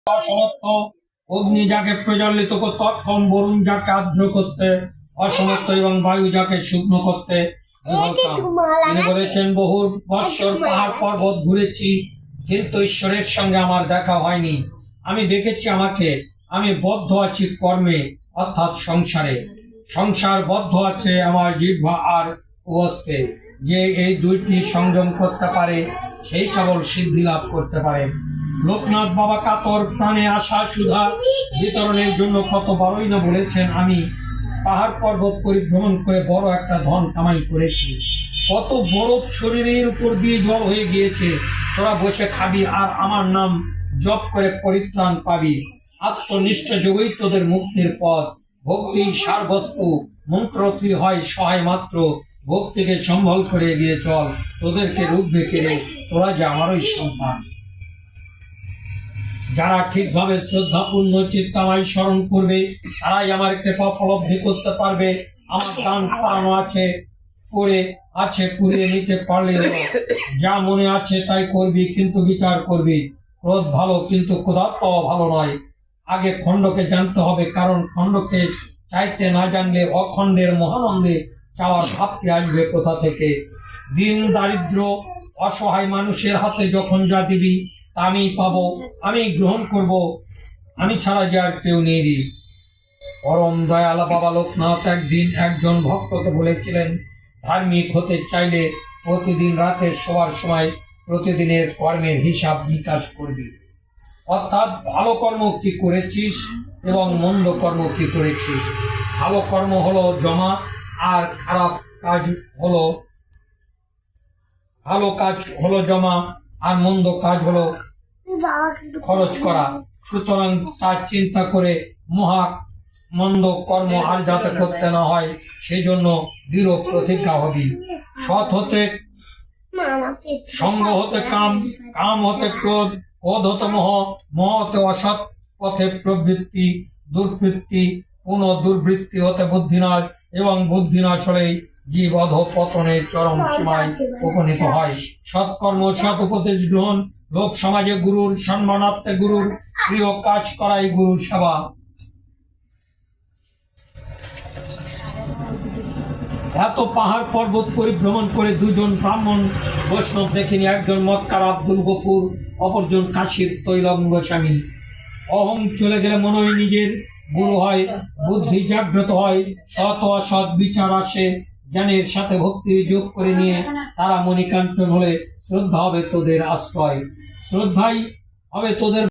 অসমর্থ অগ্নি যাকে প্রজ্বলিত করতে অক্ষম, বরুণ যাকে আর্দ্র করতে অসমর্থ এবং বায়ু যাকে শুকনো করতে অক্ষম। তিনি বলেছেন, বহু বৎসর পাহাড় পর্বত ঘুরেছি, কিন্তু ঈশ্বরের সঙ্গে আমার দেখা হয়নি। আমি দেখেছি আমাকে, আমি বদ্ধ আছি কর্মে, অর্থাৎ সংসারে। সংসার বদ্ধ আছে আমার জিহ্বা আর উপস্থে। যে এই দুইটি সংযম করতে পারে সেই কেবল সিদ্ধি লাভ করতে পারে। লোকনাথ বাবা কাতর প্রাণে আশা সুধা বিতরণের জন্য কত বড়ই না বলেছেন, আমি পাহাড় পর্বত পরিভ্রমণ করে বড় একটা ধন কামাই করেছি। কত বরফ শরীরের উপর দিয়ে জল হয়ে গিয়েছে, তোরা বসে খাবি আর আমার নাম জপ করে পরিত্রাণ পাবি। আত্মনিষ্ঠ যোগই তোদের মুক্তির পথ। ভক্তি সারবস্তু, মন্ত্রটি হয় সহায় মাত্র। ভক্তিকে সম্বল করে এগিয়ে চল, তোদেরকে রূপবে কেড়ে, তোরা যে আমারই সন্তান। যারা ঠিকভাবে শ্রদ্ধাপূর্ণ চিত্তে আমায় স্মরণ করবে, তারাই আমার কৃপা উপলব্ধি করতে পারবে। আমার দান পারানো আছে, করে আছে, কুড়িয়ে নিতে পারলে হলো। যা মনে আছে তাই করবি, কিন্তু বিচার করবি। ক্রোধ ভালো, কিন্তু ক্রোধাত্ম ভালো নয়। আগে খণ্ডকে জানতে হবে, কারণ খণ্ডকে চাইতে না জানলে অখণ্ডের মহানন্দে চাওয়ার ভাবটি আসবে কোথা থেকে। দিন দারিদ্র অসহায় মানুষের হাতে যখন যা দিবি তা আমি পাবো, আমি গ্রহণ করব, আমি ছাড়া যে আর কেউ নেই। পরম দয়াল বাবা লোকনাথ একদিন একজন ভক্তকে বলেছিলেন, ধার্মিক হতে চাইলে প্রতিদিন রাতে শোয়ার সময় প্রতিদিনের কর্মের হিসাব নিকাশ করবি। অর্থাৎ ভালো কর্ম কি করেছিস এবং মন্দ কর্ম কি করেছিস। ভালো কর্ম হলো জমা, আর খারাপ কাজ হলো, ভালো কাজ হলো জমা আর মন্দ কাজ হলো খরচ করা। সুতরাং তার চিন্তা করে মন্দ কর্ম আর যাতে করতে না হয় সেই জন্য দৃঢ় প্রতিজ্ঞা হবি। সৎ হতে সঙ্গ হতে কাম, কাম হতে ক্রোধ, ক্রোধ হতে মোহ, মোহ হতে অসৎ পথে প্রবৃত্তি, দুর্বৃত্তি, পুনঃ দুর্বৃত্তি হতে বুদ্ধিনাশ, এবং বুদ্ধিনাশ হলেই জীব অধঃপতনের চরম সীমায় উপনীত হয়। সৎকর্ম, সৎ উপদেশ গ্রহণ, লোক সমাজে গুরুর সম্মানার্থে গুরুর প্রিয় কাজ করাই গুরুর সেবা। এত পাহাড় পর্বত পরিভ্রমণ করে দুজন ব্রাহ্মণ বৈষ্ণব দেখিনি। একজন মক্কার আব্দুল গফুর, অপরজন কাশীর তৈলঙ্গ গোস্বামী। অহং চলে গেলে মনই নিজের গুরু হয়, বুদ্ধি জাগ্রত হয়, সৎ অসৎ বিচার আসে। জ্ঞানের সাথে ভক্তির যোগ করে নিয়ে তারা মণিকাঞ্চন হলে শ্রদ্ধা হবে তোদের আশ্রয়, শ্রদ্ধাই হবে তোদের